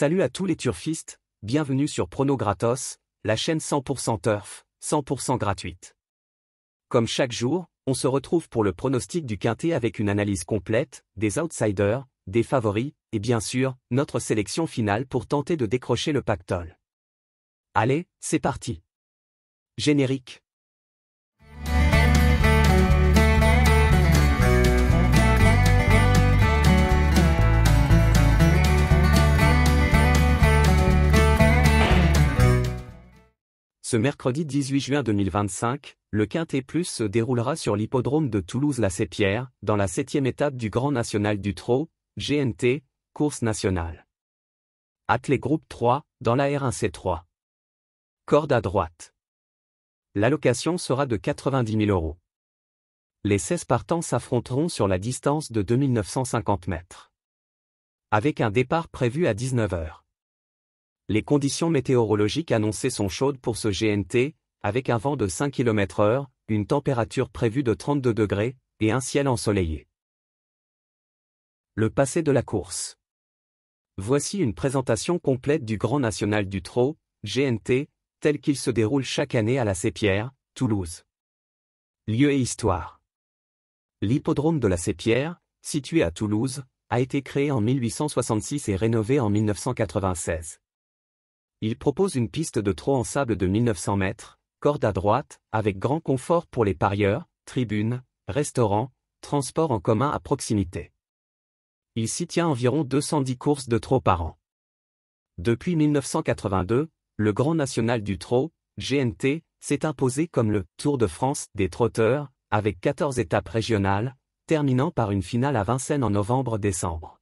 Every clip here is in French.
Salut à tous les turfistes, bienvenue sur Prono Gratos, la chaîne 100% turf, 100% gratuite. Comme chaque jour, on se retrouve pour le pronostic du quintet avec une analyse complète, des outsiders, des favoris, et bien sûr, notre sélection finale pour tenter de décrocher le pactole. Allez, c'est parti. Générique. Ce mercredi 18 juin 2025, le Quintet Plus se déroulera sur l'hippodrome de Toulouse-la-Sépierre, dans la 7e étape du Grand National du Trot, GNT, course nationale. Attelé groupe 3, dans la R1C3. Corde à droite. L'allocation sera de 90 000 €. Les 16 partants s'affronteront sur la distance de 2950 mètres. Avec un départ prévu à 19 h. Les conditions météorologiques annoncées sont chaudes pour ce GNT, avec un vent de 5 km/h, une température prévue de 32 degrés, et un ciel ensoleillé. Le passé de la course. Voici une présentation complète du Grand National du Trot, GNT, tel qu'il se déroule chaque année à la Sépierre, Toulouse. Lieu et histoire. L'hippodrome de la Sépierre, situé à Toulouse, a été créé en 1866 et rénové en 1996. Il propose une piste de trot en sable de 1900 mètres, corde à droite, avec grand confort pour les parieurs, tribunes, restaurants, transports en commun à proximité. Il s'y tient environ 210 courses de trot par an. Depuis 1982, le Grand National du Trot, GNT, s'est imposé comme le Tour de France des trotteurs, avec 14 étapes régionales, terminant par une finale à Vincennes en novembre-décembre.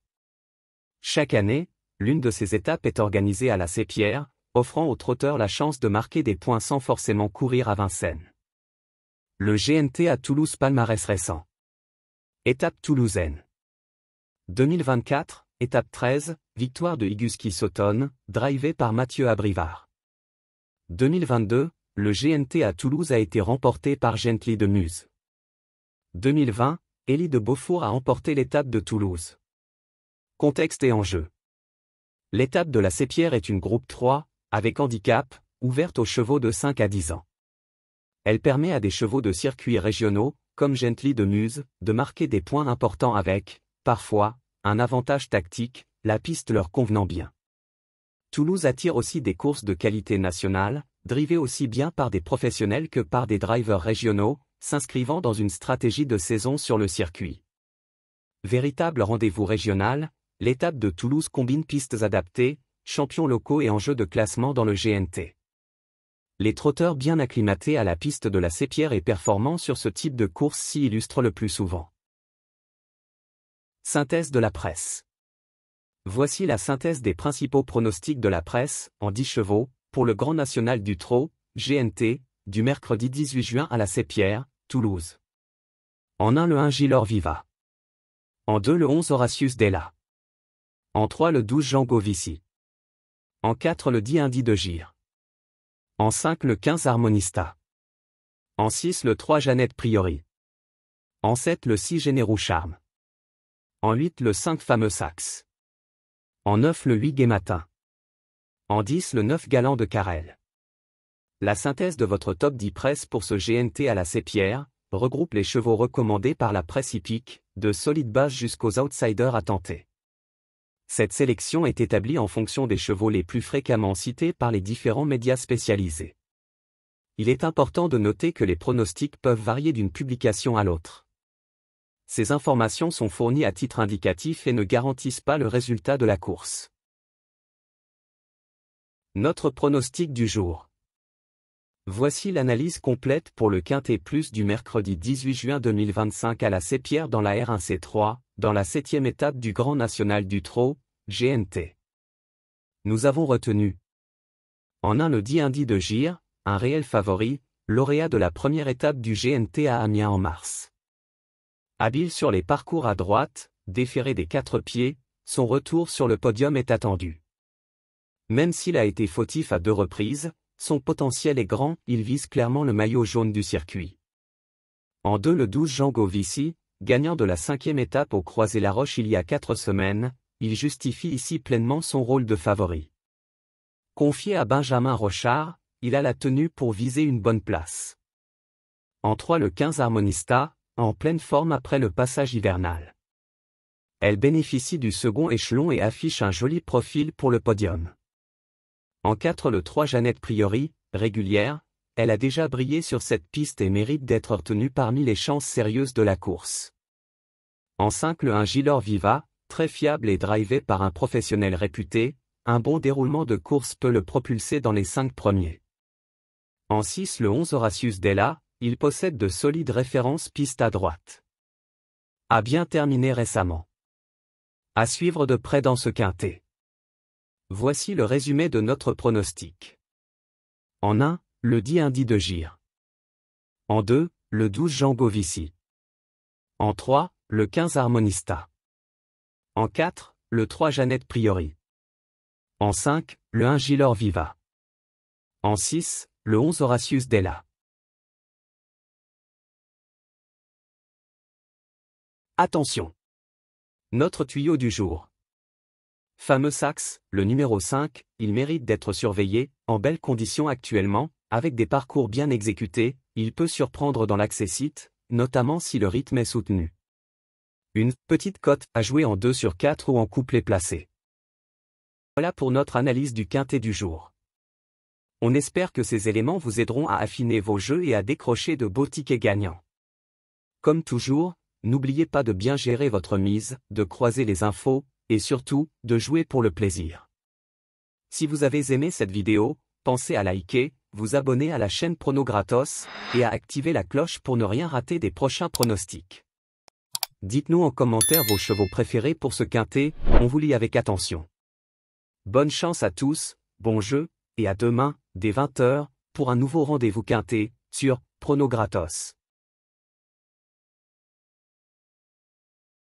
Chaque année, l'une de ces étapes est organisée à la Sépierre, offrant aux trotteurs la chance de marquer des points sans forcément courir à Vincennes. Le GNT à Toulouse palmarès récent. Étape toulousaine. 2024, étape 13, victoire de Higuski Sautonne, drivé par Mathieu Abrivard. 2022, le GNT à Toulouse a été remporté par Gently de Muse. 2020, Élie de Beaufour a remporté l'étape de Toulouse. Contexte et enjeu. L'étape de la Sépierre est une groupe 3, avec handicap, ouverte aux chevaux de 5 à 10 ans. Elle permet à des chevaux de circuits régionaux, comme Gently de Muse, de marquer des points importants avec, parfois, un avantage tactique, la piste leur convenant bien. Toulouse attire aussi des courses de qualité nationale, drivées aussi bien par des professionnels que par des drivers régionaux, s'inscrivant dans une stratégie de saison sur le circuit. Véritable rendez-vous régional, l'étape de Toulouse combine pistes adaptées, champions locaux et enjeux de classement dans le GNT. Les trotteurs bien acclimatés à la piste de la Sépierre et performants sur ce type de course s'y illustrent le plus souvent. Synthèse de la presse. Voici la synthèse des principaux pronostics de la presse, en 10 chevaux, pour le Grand National du Trot, GNT, du mercredi 18 juin à la Sépierre, Toulouse. En 1 le 1 Gilor Viva. En 2 le 11 Horatius Della. En 3 le 12 Django Vici. En 4 le 10 Indy de Gire. En 5 le 15 Harmonista. En 6 le 3 Jeannette Priori. En 7 le 6 Générou Charme. En 8 le 5 Fameux Saxe. En 9 le 8 Gai Matin. En 10 le 9 Galant de Carrel. La synthèse de votre top 10 presse pour ce GNT à la Sépierre regroupe les chevaux recommandés par la presse hippique, de solides bases jusqu'aux outsiders à tenter. Cette sélection est établie en fonction des chevaux les plus fréquemment cités par les différents médias spécialisés. Il est important de noter que les pronostics peuvent varier d'une publication à l'autre. Ces informations sont fournies à titre indicatif et ne garantissent pas le résultat de la course. Notre pronostic du jour. Voici l'analyse complète pour le Quintet Plus du mercredi 18 juin 2025 à la Sépierre dans la R1C3, dans la 7e étape du Grand National du Trot, GNT. Nous avons retenu en 1 le 10 Indy de Gire, un réel favori, lauréat de la première étape du GNT à Amiens en mars. Habile sur les parcours à droite, déféré des 4 pieds, son retour sur le podium est attendu. Même s'il a été fautif à 2 reprises, son potentiel est grand, il vise clairement le maillot jaune du circuit. En 2 le 12 Django Vici, gagnant de la 5e étape au Croisé-la-Roche il y a 4 semaines, il justifie ici pleinement son rôle de favori. Confié à Benjamin Rochard, il a la tenue pour viser une bonne place. En 3 le 15 Harmonista, en pleine forme après le passage hivernal. Elle bénéficie du second échelon et affiche un joli profil pour le podium. En 4 le 3 Jeannette Priori, régulière, elle a déjà brillé sur cette piste et mérite d'être retenue parmi les chances sérieuses de la course. En 5 le 1 Gilor Viva, très fiable et drivé par un professionnel réputé, un bon déroulement de course peut le propulser dans les 5 premiers. En 6 le 11 Horatius Della, il possède de solides références piste à droite. A bien terminé récemment. À suivre de près dans ce quintet. Voici le résumé de notre pronostic. En 1, le 10 Indy de Gire. En 2, le 12 Django Vici. En 3, le 15 Harmonista. En 4, le 3 Jeannette Priori. En 5, le 1 Gilor Viva. En 6, le 11 Horatius Della. Attention! Notre tuyau du jour. Fameux Saxe, le numéro 5, il mérite d'être surveillé, en belles conditions actuellement, avec des parcours bien exécutés, il peut surprendre dans l'accessite, notamment si le rythme est soutenu. Une petite cote à jouer en 2 sur 4 ou en couplet placé. Voilà pour notre analyse du quintet du jour. On espère que ces éléments vous aideront à affiner vos jeux et à décrocher de beaux tickets gagnants. Comme toujours, n'oubliez pas de bien gérer votre mise, de croiser les infos, et surtout, de jouer pour le plaisir. Si vous avez aimé cette vidéo, pensez à liker, vous abonner à la chaîne Prono Gratos, et à activer la cloche pour ne rien rater des prochains pronostics. Dites-nous en commentaire vos chevaux préférés pour ce quintet, on vous lit avec attention. Bonne chance à tous, bon jeu, et à demain, dès 20 h, pour un nouveau rendez-vous quintet, sur Prono Gratos.